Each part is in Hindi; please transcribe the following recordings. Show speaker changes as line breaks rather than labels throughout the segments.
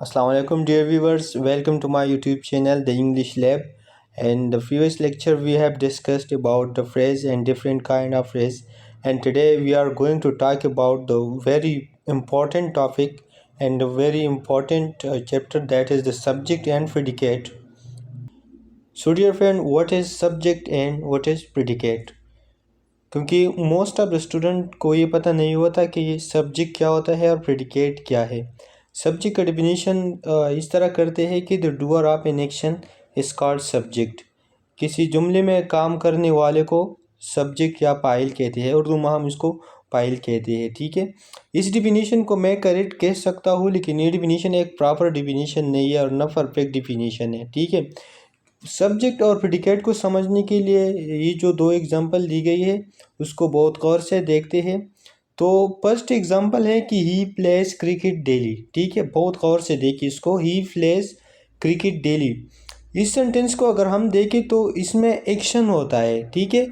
Assalamualaikum dear viewers, welcome to my YouTube channel The English Lab. And the previous lecture we have discussed about the phrase and different kind of phrase, and today we are going to talk about the very important topic and a very important chapter, that is the subject and predicate. So dear friend, what is subject and what is predicate? क्योंकि मोस्ट ऑफ द स्टूडेंट को ये पता नहीं होता कि ये सब्जेक्ट क्या होता है और प्रेडिकेट क्या है। सब्जेक्ट का डिफिनीशन इस तरह करते हैं कि the doer of an action is called subject. किसी जुमले में काम करने वाले को सब्जेक्ट या फाइल कहते हैं, उर्दू में हम इसको फाइल कहते हैं। ठीक है, इस डिफिनीशन को मैं करेक्ट कह सकता हूँ, लेकिन ये डिफिनीशन एक प्रॉपर डिफिनीशन नहीं है और न परफेक्ट डिफिनीशन है। ठीक है, सब्जेक्ट और प्रेडिकेट को समझने के लिए ये जो दो एग्जांपल दी गई है उसको बहुत गौर से देखते हैं। तो फर्स्ट एग्जांपल है कि ही प्लेज क्रिकेट डेली। ठीक है, बहुत गौर से देखिए इसको, ही प्लेज क्रिकेट डेली। इस सेंटेंस को अगर हम देखें तो इसमें एक्शन होता है। ठीक है,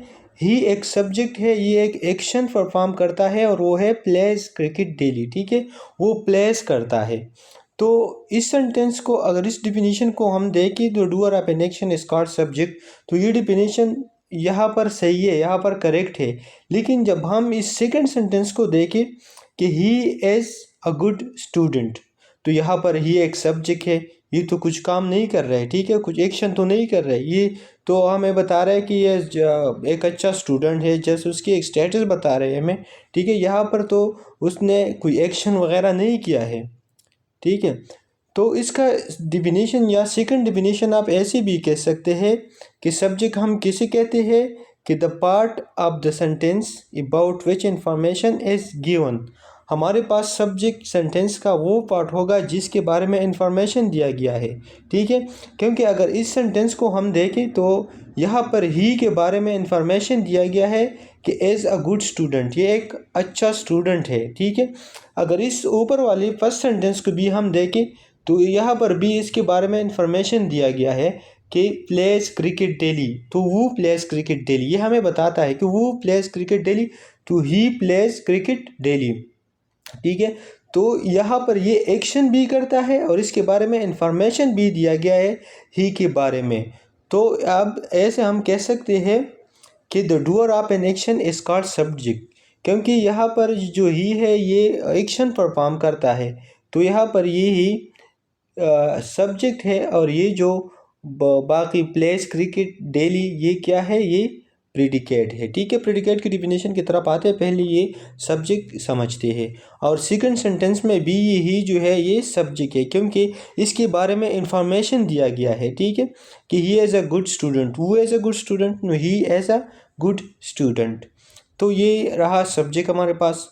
ही एक सब्जेक्ट है, ये एक एक्शन परफॉर्म करता है और वो है प्लेज क्रिकेट डेली। ठीक है, वो प्लेस करता है। तो इस सेंटेंस को अगर इस डिफिनीशन को हम देखें तो doer of an action is called subject, तो ये डिफिनीशन यहाँ पर सही है, यहाँ पर करेक्ट है। लेकिन जब हम इस सेकंड सेंटेंस को देखें कि he is a good student, तो यहाँ पर ही एक सब्जेक्ट है, ये तो कुछ काम नहीं कर रहा है। ठीक है, कुछ एक्शन तो नहीं कर रहा है, ये तो हमें बता रहा है कि ये एक अच्छा स्टूडेंट है, जैसे उसकी एक स्टेटस बता रहे हैं हमें। ठीक है, यहाँ पर तो उसने कोई एक्शन वगैरह नहीं किया है। ठीक है, तो इसका डिफिनीशन या सेकंड डिफिनीशन आप ऐसे भी कह सकते हैं कि सब्जेक्ट हम किसे कहते हैं कि the part of the sentence about which information is given. हमारे पास सब्जेक्ट सेंटेंस का वो पार्ट होगा जिसके बारे में इंफॉर्मेशन दिया गया है। ठीक है, क्योंकि अगर इस सेंटेंस को हम देखें तो यहाँ पर ही के बारे में इंफॉर्मेशन दिया गया है कि एज अ गुड स्टूडेंट, ये एक अच्छा स्टूडेंट है। ठीक है, अगर इस ऊपर वाली फर्स्ट सेंटेंस को भी हम देखें तो यहाँ पर भी इसके बारे में इंफॉर्मेशन दिया गया है कि प्लेज क्रिकेट डेली, तो वो प्लेज क्रिकेट डेली, ये हमें बताता है कि वो प्लेज क्रिकेट डेली, तो ही प्लेज क्रिकेट डेली। ठीक है, तो यहाँ पर ये एक्शन भी करता है और इसके बारे में इंफॉर्मेशन भी दिया गया है ही के बारे में। तो अब ऐसे हम कह सकते हैं कि the doer of an action is called subject, क्योंकि यहाँ पर जो ही है ये एक्शन परफॉर्म करता है, तो यहाँ पर ये ही सब्जेक्ट है। और ये जो बाकी प्लेस क्रिकेट डेली, ये क्या है, ये प्रेडिकेट है। ठीक है, प्रेडिकेट की डिफिनेशन की तरफ आते हैं, पहले ये सब्जेक्ट समझते हैं। और सेकंड सेंटेंस में भी यही जो है ये सब्जेक्ट है, क्योंकि इसके बारे में इंफॉर्मेशन दिया गया है। ठीक है, कि he as a good student, वो as a good student, no he as a good student. तो ये रहा सब्जेक्ट हमारे पास।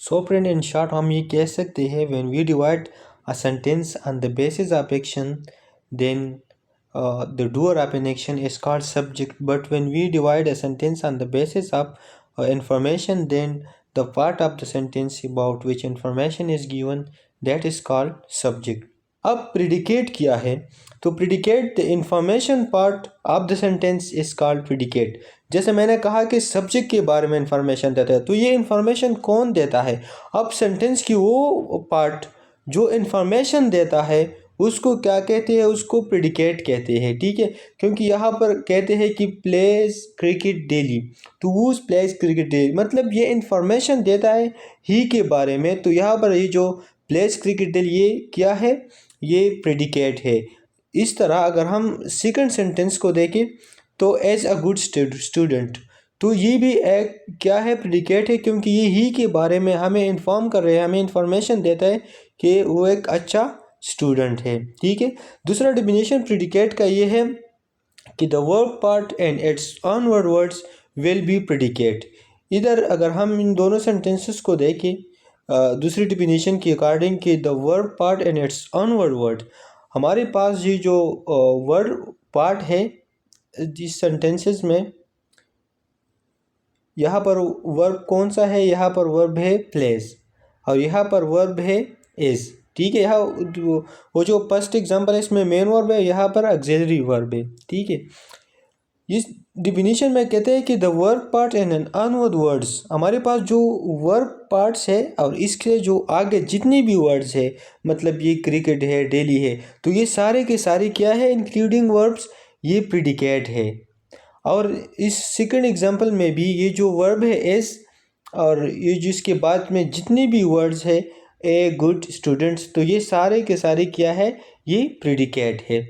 सो फ्रेंड, इन शॉर्ट हम ये कह सकते हैं when we divide a sentence on the basis of action, then the doer of an action is called subject. But when we divide a sentence on the basis of information, then the part of the sentence about which information is given, that is called subject. अब predicate क्या है, तो predicate the information part of the sentence is called predicate। जैसे मैंने कहा कि सब्जेक्ट के बारे में इंफॉर्मेशन देता है, तो ये इंफॉर्मेशन कौन देता है। अब सेंटेंस की वो पार्ट जो इंफॉर्मेशन देता है उसको क्या कहते हैं, उसको प्रेडिकेट कहते हैं। ठीक है, क्योंकि यहाँ पर कहते हैं कि प्लेज क्रिकेट डेली, तो वो प्लेज क्रिकेट डेली मतलब ये इंफॉर्मेशन देता है ही के बारे में। तो यहाँ पर ये जो प्लेज क्रिकेट डेली, ये क्या है, ये प्रेडिकेट है। इस तरह अगर हम सेकंड सेंटेंस को देखें तो एज अ गुड स्टूडेंट, तो ये भी एक क्या है, प्रेडिकेट है, क्योंकि ये ही के बारे में हमें इन्फॉर्म कर रहे हैं, हमें इंफॉर्मेशन देता है कि वो एक अच्छा स्टूडेंट है। ठीक है, दूसरा डिफिनेशन प्रेडिकेट का ये है कि the verb part and it's onward words will be predicate. इधर अगर हम इन दोनों सेंटेंसेस को देखें दूसरी डिफिनेशन के अकॉर्डिंग कि the verb part and it's onward word, हमारे पास ये जो वर्ड पार्ट है इस सेंटेंसेस में, यहाँ पर वर्ब कौन सा है, यहाँ पर वर्ब है प्लेस और यहाँ पर वर्ब है इज। ठीक है, यहाँ वो जो फर्स्ट एग्जांपल है इसमें मेन वर्ब है, यहाँ पर ऑक्सिलरी वर्ब है। ठीक है, इस डिफिनीशन में कहते हैं कि the verb part and an onward words, हमारे पास जो वर्ब पार्ट्स है और इसके जो आगे जितने भी वर्ड्स है, मतलब ये क्रिकेट है, डेली है, तो ये सारे के सारे क्या है, इंक्लूडिंग वर्ब्स, ये प्रिडिकेट है। और इस सेकंड एग्जांपल में भी ये जो वर्ब है एस, और ये जिसके बाद में जितने भी वर्ड्स है, ए गुड स्टूडेंट्स, तो ये सारे के सारे क्या है, ये प्रिडिकेट है।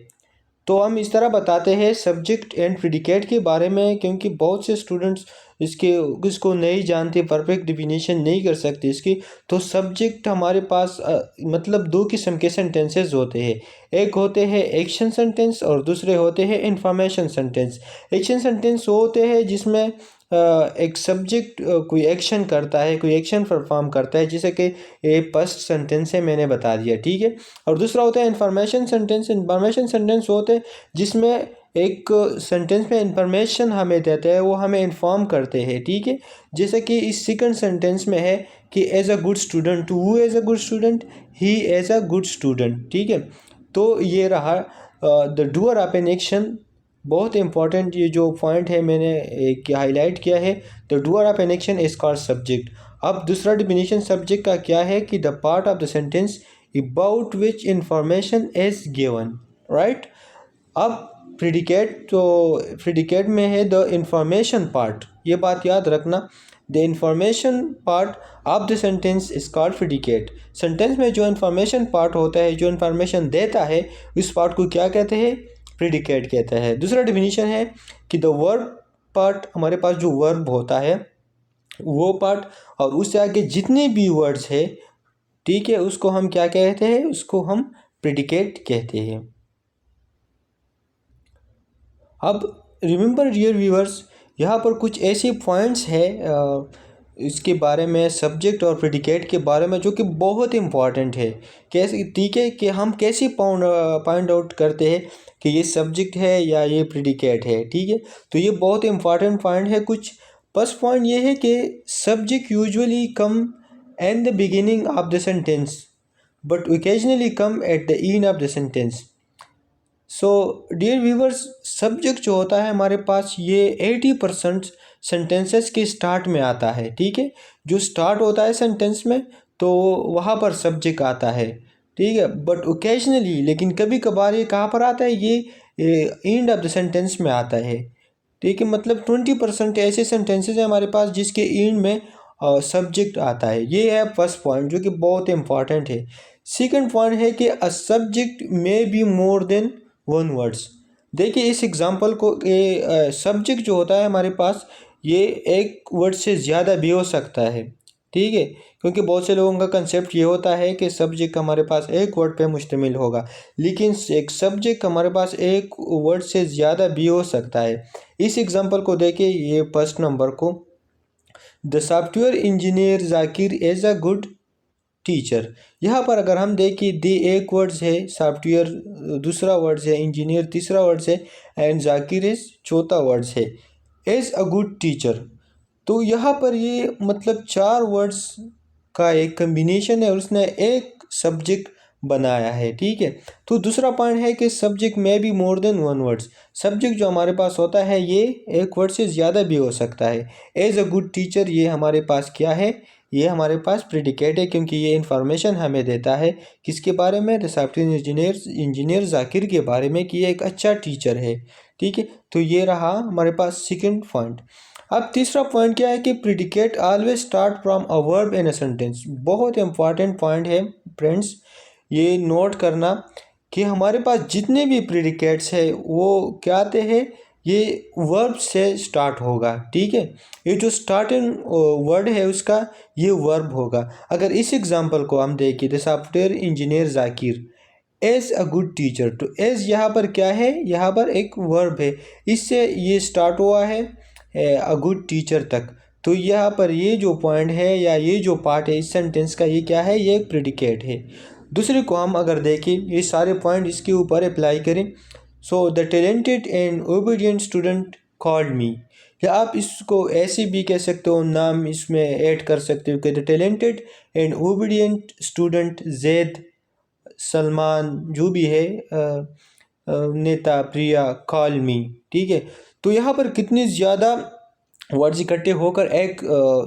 तो हम इस तरह बताते हैं सब्जेक्ट एंड प्रिडिकेट के बारे में, क्योंकि बहुत से स्टूडेंट्स इसको नहीं जानते, परफेक्ट डिफिनीशन नहीं कर सकते इसकी। तो सब्जेक्ट हमारे पास मतलब दो किस्म के सेंटेंसेस होते हैं, एक होते हैं एक्शन सेंटेंस और दूसरे होते हैं इंफॉर्मेशन सेंटेंस। एक्शन सेंटेंस वो होते हैं जिसमें एक सब्जेक्ट कोई एक्शन करता है, कोई एक्शन परफॉर्म करता है, जैसे कि ये फर्स्ट सेंटेंस है, मैंने बता दिया, ठीक है। और दूसरा होता है इंफॉर्मेशन सेंटेंस। इंफॉर्मेशन सेंटेंस होते हैं जिसमें एक सेंटेंस में इंफॉर्मेशन हमें देते हैं, वो हमें इन्फॉर्म करते हैं, ठीक है। जैसे कि इस सेकंड सेंटेंस में है कि as a good student, who as a good student, he as a good student, ठीक है। तो ये रहा the doer of an action. बहुत इंपॉर्टेंट ये जो पॉइंट है मैंने एक हाईलाइट किया है, the doer of an action is called subject. अब दूसरा डिफिनीशन सब्जेक्ट का क्या है कि the part of the sentence about which information is given, right. अब प्रिडिकेट, तो प्रिडिकेट में है द इंफॉर्मेशन पार्ट, ये बात याद रखना, the information part of the sentence is called predicate. Sentence में जो इंफॉर्मेशन पार्ट होता है, जो इंफॉर्मेशन देता है, उस पार्ट को क्या कहते हैं, प्रिडिकेट कहता है। दूसरा डिफिनीशन है कि द वर्ब पार्ट, हमारे पास जो वर्ब होता है वो पार्ट और उससे आगे जितने भी वर्ड्स है, ठीक है, उसको हम क्या कहते हैं, उसको हम प्रिडिकेट कहते हैं। अब रिमेंबर डियर व्यूअर्स, यहाँ पर कुछ ऐसे पॉइंट्स है इसके बारे में, सब्जेक्ट और प्रिडिकेट के बारे में, जो कि बहुत इम्पॉर्टेंट है। कैसे, ठीक है, कि हम कैसे पॉइंट आउट करते हैं कि ये सब्जेक्ट है या ये प्रिडिकेट है, ठीक है। तो ये बहुत इंपॉर्टेंट पॉइंट है कुछ। फर्स्ट पॉइंट ये है कि subject usually come at the beginning of the sentence but occasionally come at the end of the sentence. So dear viewers, subject जो होता है हमारे पास, ये 80% सेंटेंसेस के स्टार्ट में आता है, ठीक है। जो स्टार्ट होता है सेंटेंस में, तो वहाँ पर सब्जेक्ट आता है, ठीक है। बट ओकेजनली, लेकिन कभी कभार ये कहाँ पर आता है, ये एंड ऑफ द सेंटेंस में आता है, ठीक है। मतलब 20% ऐसे सेंटेंसेस हैं हमारे पास जिसके एंड में सब्जेक्ट आता है। ये है फर्स्ट पॉइंट, जो कि बहुत इंपॉर्टेंट है। सेकंड पॉइंट है कि a subject may be more than one words. देखिए इस एग्जांपल को, ये सब्जेक्ट जो होता है हमारे पास, ये एक वर्ड से ज़्यादा भी हो सकता है, ठीक है। क्योंकि बहुत से लोगों का कंसेप्ट ये होता है कि सब्जेक्ट हमारे पास एक वर्ड पे मुश्तमिल होगा, लेकिन एक सब्जेक्ट हमारे पास एक वर्ड से ज़्यादा भी हो सकता है। इस एग्जांपल को देखिए, ये फर्स्ट नंबर को, the software engineer Zakir is a good teacher. यहाँ पर अगर हम देखें, दे एक वर्ड्स है, सॉफ्टवेयर दूसरा वर्ड्स है, इंजीनियर तीसरा वर्ड्स है, एंड जाकिर इज चौथा वर्ड्स है, एज अ गुड टीचर। तो यहाँ पर ये मतलब चार वर्ड्स का एक कम्बिनेशन है और उसने एक सब्जेक्ट बनाया है, ठीक है। तो दूसरा पॉइंट है कि सब्जेक्ट में भी more than one words. Subject जो हमारे पास होता है ये एक वर्ड से ज़्यादा भी हो सकता है। एज अ गुड टीचर, ये हमारे पास क्या है, ये हमारे पास प्रेडिकेट है, क्योंकि ये इन्फॉर्मेशन हमें देता है किसके बारे में, द सॉफ्टवेयर इंजीनियर जाकिर के बारे में, कि ये एक अच्छा टीचर है, ठीक है। तो ये रहा हमारे पास सेकंड पॉइंट। अब तीसरा पॉइंट क्या है कि predicate always start from a verb in a sentence. बहुत इंपॉर्टेंट पॉइंट है फ्रेंड्स, ये नोट करना कि हमारे पास जितने भी प्रेडिकेट्स है वो क्या आते हैं, ये वर्ब से स्टार्ट होगा, ठीक है। ये जो स्टार्टिंग वर्ड है उसका, ये वर्ब होगा। अगर इस एग्जांपल को हम देखें, the software engineer Zakir as a good teacher, तो एज यहाँ पर क्या है, यहाँ पर एक वर्ब है, इससे ये स्टार्ट हुआ है अ गुड टीचर तक। तो यहाँ पर ये जो पॉइंट है या ये जो पार्ट है इस सेंटेंस का, ये क्या है, ये एक प्रेडिकेट है। दूसरे को हम अगर देखें, ये सारे पॉइंट इसके ऊपर अप्लाई करें। So the talented and obedient student called me, या आप इसको ऐसे भी कह सकते हो, नाम इसमें ऐड कर सकते हो कि the talented and obedient student Zaid Salman जो भी है नेता प्रिया कॉल मी, ठीक है। तो यहाँ पर कितनी ज़्यादा वर्ड्स इकट्ठे होकर एक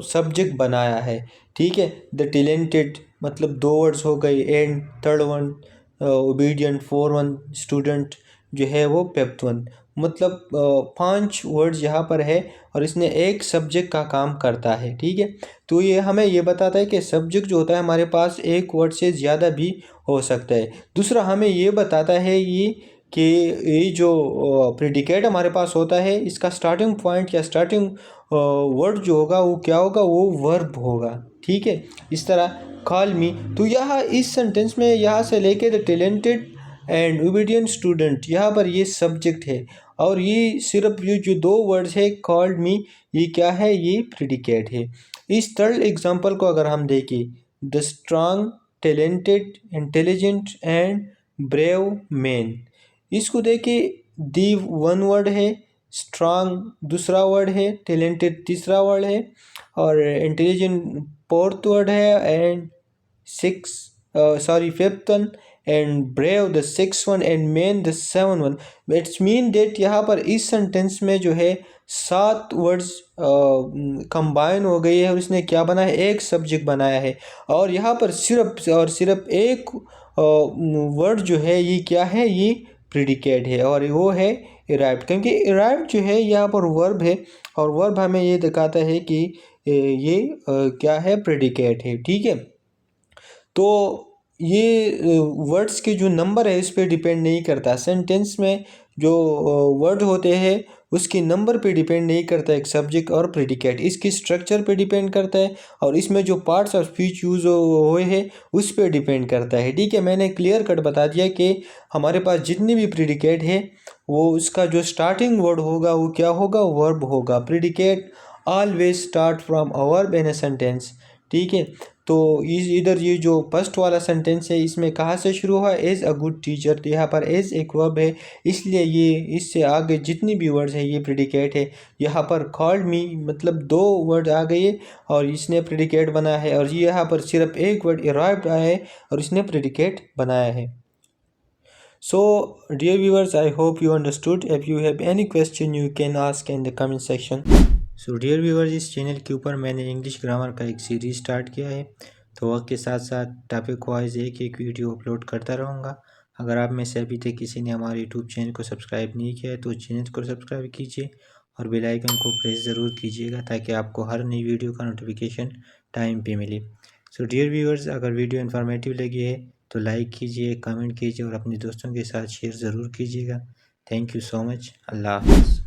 सब्जेक्ट बनाया है। ठीक है, द टैलेंटेड मतलब 2 वर्ड्स हो गए, and third one obedient, four one student जो है वो फिफ्थ वन, मतलब 5 वर्ड्स यहाँ पर है और इसने एक सब्जेक्ट का काम करता है। ठीक है, तो ये हमें ये बताता है कि सब्जेक्ट जो होता है हमारे पास एक वर्ड से ज़्यादा भी हो सकता है। दूसरा हमें ये बताता है ये कि ये जो प्रेडिकेट हमारे पास होता है इसका स्टार्टिंग पॉइंट या स्टार्टिंग वर्ड जो होगा वो क्या होगा, वो वर्ब होगा। ठीक है, इस तरह कॉल मी, तो यहाँ इस सेंटेंस में यहाँ से लेके the talented and obedient student यहाँ पर ये सब्जेक्ट है और ये सिर्फ ये जो 2 वर्ड्स है कॉल्ड मी, ये क्या है, ये प्रेडिकेट है। इस थर्ड एग्जांपल को अगर हम देखें, the strong talented intelligent and brave man, इसको देखिए, दी वन वर्ड है, स्ट्रांग दूसरा वर्ड है, टैलेंटेड तीसरा वर्ड है और इंटेलिजेंट फोर्थ वर्ड है and fifth one and brave the six one and man the seven one. It's mean that यहाँ पर इस सेंटेंस में जो है 7 वर्ड्स कंबाइन हो गई है और इसने क्या बनाया है, एक सब्जेक्ट बनाया है। और यहाँ पर सिर्फ और सिर्फ एक वर्ड जो है ये क्या है, ये प्रेडिकेट है और वो है अराइव्ड, क्योंकि अराइव्ड जो है यहाँ पर वर्ब है और वर्ब हमें ये दिखाता है कि ये क्या है, प्रेडिकेट है। ठीक है, तो ये वर्ड्स के जो नंबर है इस पे डिपेंड नहीं करता। सेंटेंस में जो वर्ड होते हैं उसके नंबर पे डिपेंड नहीं करता एक सब्जेक्ट और प्रेडिकेट, इसकी स्ट्रक्चर पे डिपेंड करता है और इसमें जो पार्ट्स ऑफ स्पीच यूज़ हुए हैं उस पे डिपेंड करता है। ठीक है, मैंने क्लियर कट बता दिया कि हमारे पास जितनी भी प्रेडिकेट है वो उसका जो स्टार्टिंग वर्ड होगा वो क्या होगा, वर्ब होगा। Predicate always start from a verb in a sentence. ठीक है, तो इधर ये जो फर्स्ट वाला सेंटेंस है इसमें कहाँ से शुरू हुआ, एज अ गुड टीचर, तो यहाँ पर एज एक वर्ब है इसलिए ये इससे आगे जितनी भी वर्ड्स है ये प्रेडिकेट है। यहाँ पर कॉल्ड मी मतलब 2 वर्ड आ गए और इसने प्रेडिकेट बनाया है और ये यहाँ पर सिर्फ एक वर्ड अराइव्ड आया है और इसने प्रेडिकेट बनाया है। So dear viewers, I hope you understood. If you have any question you can ask in the comment section. So dear viewers, इस चैनल के ऊपर मैंने इंग्लिश ग्रामर का एक सीरीज स्टार्ट किया है, तो वक्त के साथ साथ टॉपिक वाइज एक वीडियो अपलोड करता रहूँगा। अगर आप में से अभी तक किसी ने हमारे यूट्यूब चैनल को सब्सक्राइब नहीं किया है तो चैनल को सब्सक्राइब कीजिए और बेल आइकन को प्रेस ज़रूर कीजिएगा ताकि आपको हर नई वीडियो का नोटिफिकेशन टाइम पे मिले। सो डियर व्यूअर्स, अगर वीडियो इन्फॉर्मेटिव लगी है तो लाइक कीजिए, कमेंट कीजिए और अपने दोस्तों के साथ शेयर ज़रूर कीजिएगा। Thank you so much. अल्लाह हाफ़िज़।